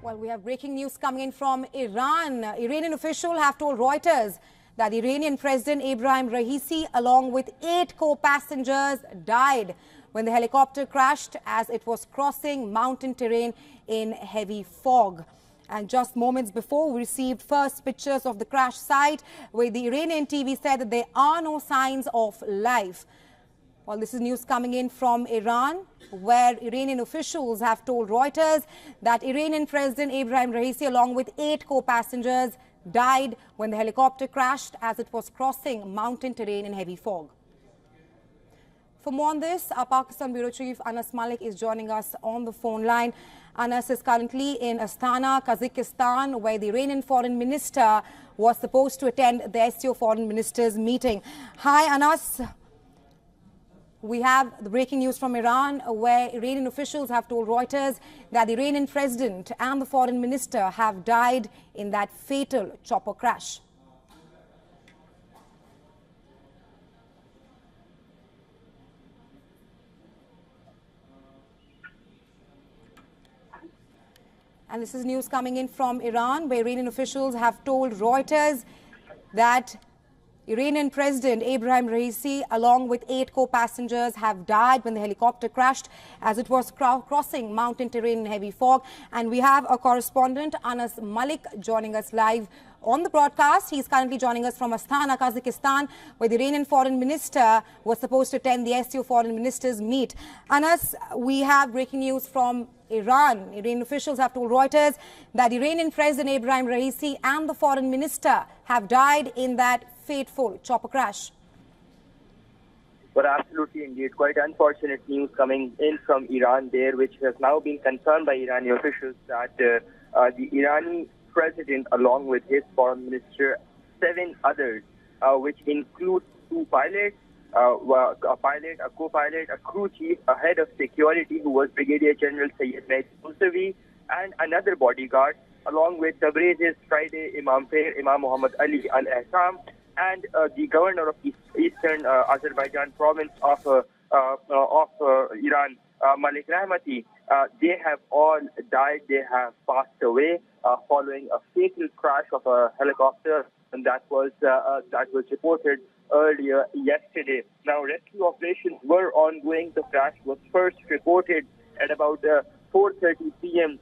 Well, we have breaking news coming in from Iran. Iranian officials have told Reuters that the Iranian President Ebrahim Raisi, along with 8 co-passengers, died when the helicopter crashed as it was crossing mountain terrain in heavy fog. And just moments before, we received first pictures of the crash site, where the Iranian TV said that there are no signs of life. Well, this is news coming in from Iran, where Iranian officials have told Reuters that Iranian President Ebrahim Raisi, along with 8 co-passengers, died when the helicopter crashed as it was crossing mountain terrain in heavy fog. For more on this, our Pakistan Bureau Chief Anas Malik is joining us on the phone line. Anas is currently in Astana, Kazakhstan, where the Iranian Foreign Minister was supposed to attend the SCO Foreign Ministers meeting. Hi, Anas. We have the breaking news from Iran, where Iranian officials have told Reuters that the Iranian president and the foreign minister have died in that fatal chopper crash. And this is news coming in from Iran, where Iranian officials have told Reuters that Iranian President Ebrahim Raisi, along with 8 co-passengers, have died when the helicopter crashed as it was crossing mountain terrain in heavy fog. And we have our correspondent, Anas Malik, joining us live on the broadcast. He's currently joining us from Astana, Kazakhstan, where the Iranian Foreign Minister was supposed to attend the SCO Foreign Ministers meet. Anas, we have breaking news from Iran. Iranian officials have told Reuters that Iranian President Ebrahim Raisi and the Foreign Minister have died in that fateful chopper crash. But absolutely indeed, quite unfortunate news coming in from Iran there, which has now been confirmed by Iranian officials that the Iranian president, along with his foreign minister, 7 others, which include 2 pilots, a pilot, a co-pilot, a crew chief, a head of security who was Brigadier General Sayyid Mehdi, and another bodyguard, along with Tabriz's Friday Imam Muhammad Ali al-Ahkam, and the governor of Eastern Azerbaijan province of Iran, Malik Rahmati. They have all died. They have passed away following a fatal crash of a helicopter, and that was reported earlier yesterday. Now, rescue operations were ongoing. The crash was first reported at about 4:30 p.m.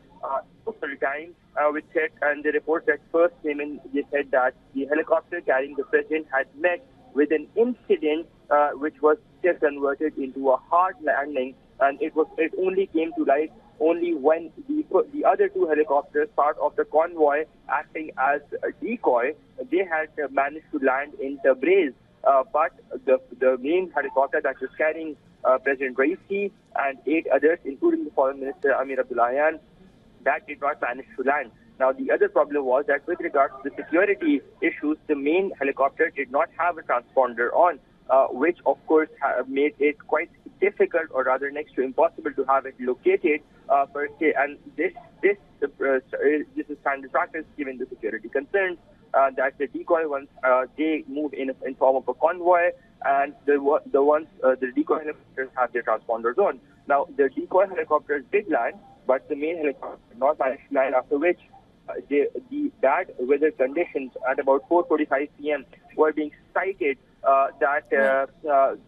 Local time, which said, and the report that first came in, they said that the helicopter carrying the president had met with an incident which was just converted into a hard landing, and it only came to light only when the other 2 helicopters, part of the convoy acting as a decoy, they had managed to land in Tabriz. But the main helicopter that was carrying President Raisi and 8 others, including the Foreign Minister Amir Abdullahian, that did not manage to land. Now, the other problem was that with regards to the security issues, the main helicopter did not have a transponder on, which of course made it quite difficult, or rather next to impossible, to have it located per se. And this is standard practice given the security concerns. That the decoy ones, they move in form of a convoy, and the decoy helicopters have their transponders on. Now, the decoy helicopters did land, but the main helicopter did not manage to land, after which the bad weather conditions at about 4:45 p.m. were being cited that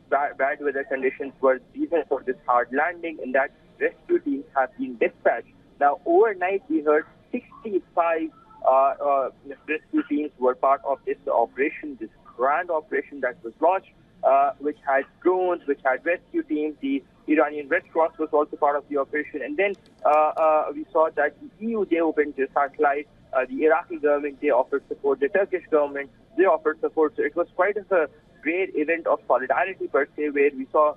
bad weather conditions were the reason for this hard landing, and that rescue teams have been dispatched. Now, overnight, we heard 65 rescue teams were part of this operation, this grand operation that was launched, which had drones, which had rescue teams. The Iranian Red Cross was also part of the operation. And then we saw that the EU, they opened their satellite. The Iraqi government, they offered support. The Turkish government, they offered support. So it was quite a great event of solidarity per se, where we saw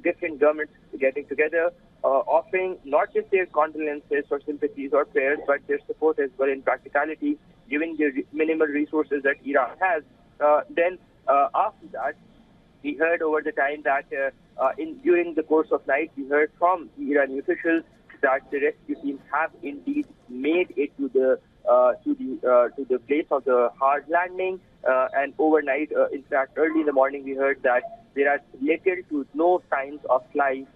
different governments getting together, offering not just their condolences or sympathies or prayers, but their support as well in practicality, given the minimal resources that Iran has. Then after that, we heard over the time that during the course of night, we heard from the Iranian officials that the rescue teams have indeed made it to the place of the hard landing. And overnight, in fact, early in the morning, we heard that there are little to no signs of life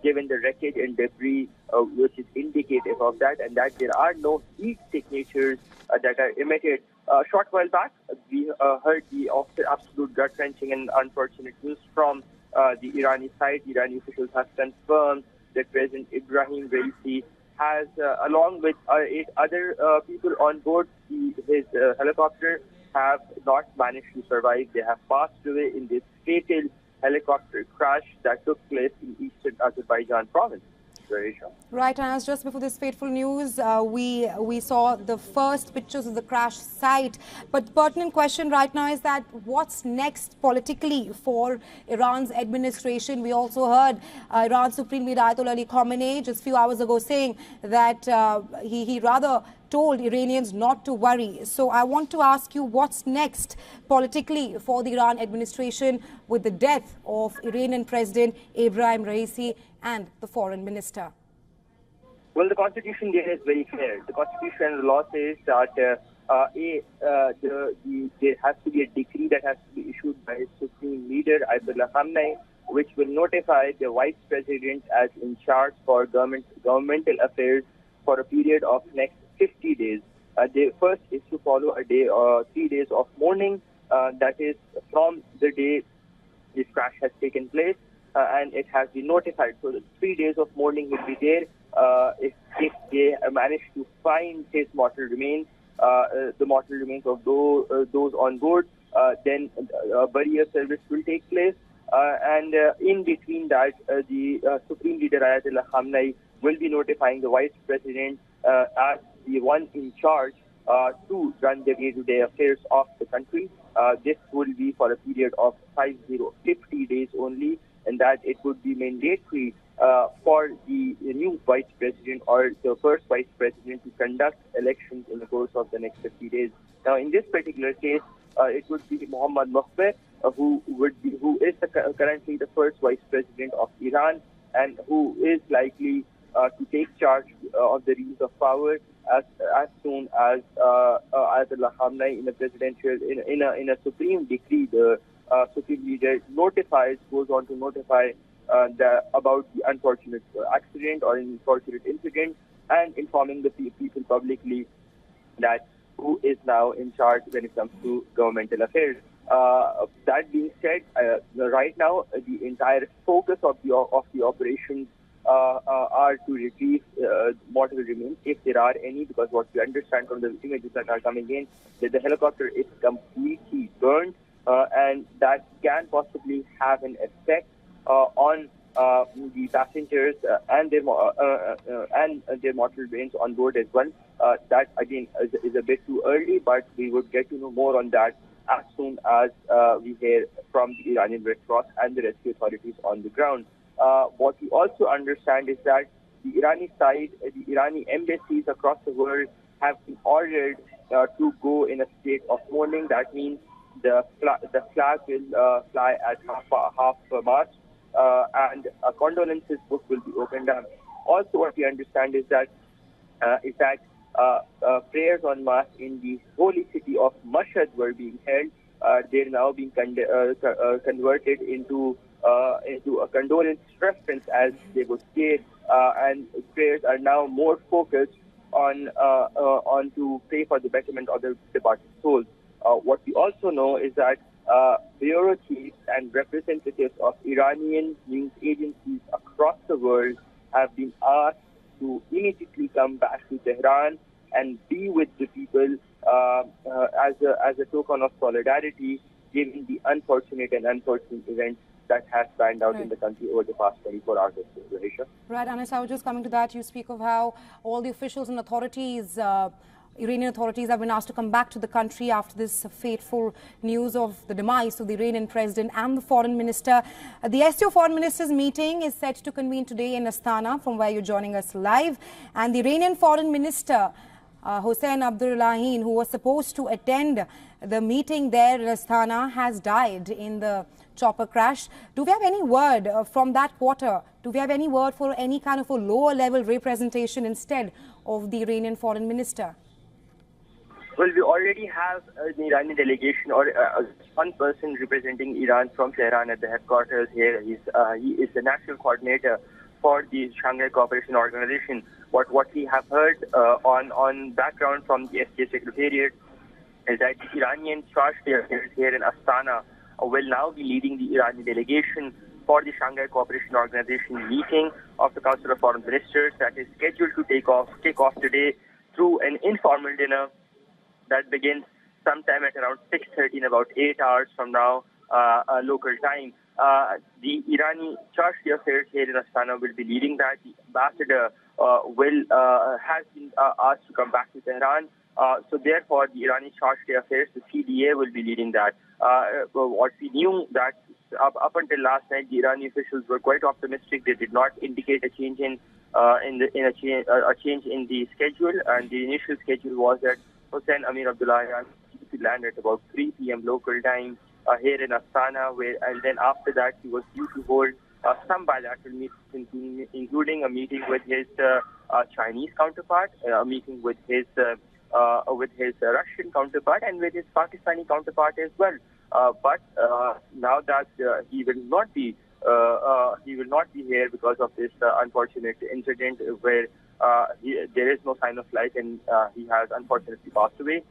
given the wreckage and debris, which is indicative of that, and that there are no heat signatures that are emitted. A short while back, we heard the absolute gut-wrenching and unfortunate news from the Irani side. The Irani officials have confirmed that President Ebrahim Raisi has, along with 8 other people on board his helicopter, have not managed to survive. They have passed away in this fatal helicopter crash that took place in eastern Azerbaijan province. Right, and as just before this fateful news, we saw the first pictures of the crash site. But the pertinent question right now is that what's next politically for Iran's administration? We also heard Iran's Supreme Leader Ayatollah Ali Khamenei just a few hours ago saying that he rather told Iranians not to worry. So I want to ask you, what's next politically for the Iran administration with the death of Iranian President Ebrahim Raisi and the foreign minister? Well, the constitution there is very clear. The constitution and the law says that there has to be a decree that has to be issued by his supreme leader Ayatollah Khamenei, which will notify the vice president as in charge for governmental affairs for a period of next 50 days. The first is to follow a day or 3 days of mourning, that is from the day this crash has taken place, and it has been notified. So the 3 days of mourning will be there. If they manage to find his mortal remains, the mortal remains of those on board, then burial service will take place. And in between that, the Supreme Leader Ayatollah Khamenei will be notifying the Vice President as the one in charge to run the day-to-day affairs of the country. This will be for a period of 50 days only, and that it would be mandatory for the new Vice President or the first Vice President to conduct elections in the course of the next 50 days. Now, in this particular case, it would be Mohammad Mokhber, who is currently the first Vice President of Iran and who is likely to take charge of the reins of power as soon as Ayatollah Khamenei in a presidential in a supreme decree. The supreme leader goes on to notify about the unfortunate accident or unfortunate incident, and informing the people publicly that who is now in charge when it comes to governmental affairs. That being said, right now the entire focus of the operations are to retrieve mortal remains, if there are any, because what we understand from the images that are coming in, that the helicopter is completely burned, and that can possibly have an effect on the passengers and their mortal remains on board as well. That again is a bit too early, but we would get to know more on that as soon as we hear from the Iranian Red Cross and the rescue authorities on the ground. What we also understand is that the Irani side, the Irani embassies across the world have been ordered to go in a state of mourning. That means the flag will fly at half mast, and a condolences book will be opened up. Also, what we understand is that prayers en masse in the holy city of Mashhad were being held. They're now being converted into a condolence reference, as they would say, and prayers are now more focused on to pray for the betterment of the departed souls. What we also know is that bureau chiefs and representatives of Iranian news agencies across the world have been asked to immediately come back to Tehran and be with the people as a token of solidarity, given the unfortunate events that has panned out in the country over the past 24 hours. Right, Anas, I was just coming to that. You speak of how all the officials and authorities, Iranian authorities, have been asked to come back to the country after this fateful news of the demise of the Iranian president and the foreign minister. The SCO foreign ministers meeting is set to convene today in Astana, from where you're joining us live. And the Iranian foreign minister, Hossein Abdullahian, who was supposed to attend the meeting there in Astana, has died in the chopper crash. Do we have any word from that quarter? Do we have any word for any kind of a lower level representation instead of the Iranian foreign minister? Well, we already have the Iranian delegation, or one person representing Iran from Tehran at the headquarters here. He is the national coordinator for the Shanghai Cooperation Organization. What we have heard on background from the SK Secretariat is that the Iranian charge d'affaires here in Astana will now be leading the Iranian delegation for the Shanghai Cooperation Organization meeting of the Council of Foreign Ministers that is scheduled to take off today through an informal dinner that begins sometime at around 6:30 in about 8 hours from now, local time. The Irani charge d'affaires here in Astana will be leading that. The ambassador has been asked to come back to Tehran. So therefore, the Irani charge d'affaires, the CDA, will be leading that. What we knew that up until last night, the Iranian officials were quite optimistic. They did not indicate a change in the schedule, and the initial schedule was that Hossein Amir Abdullahian to land at about 3 p.m. local time here in Astana, and then after that he was due to hold some bilateral meetings, including a meeting with his Chinese counterpart, a meeting with his Russian counterpart, and with his Pakistani counterpart as well. But now that he will not be here because of this unfortunate incident where there is no sign of life, and he has unfortunately passed away.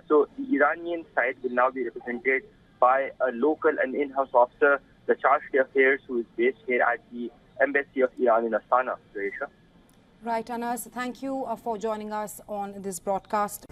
So the Iranian side will now be represented by a local and in-house officer, the charge d'affaires, who is based here at the Embassy of Iran in Astana. Right, Anas, thank you for joining us on this broadcast.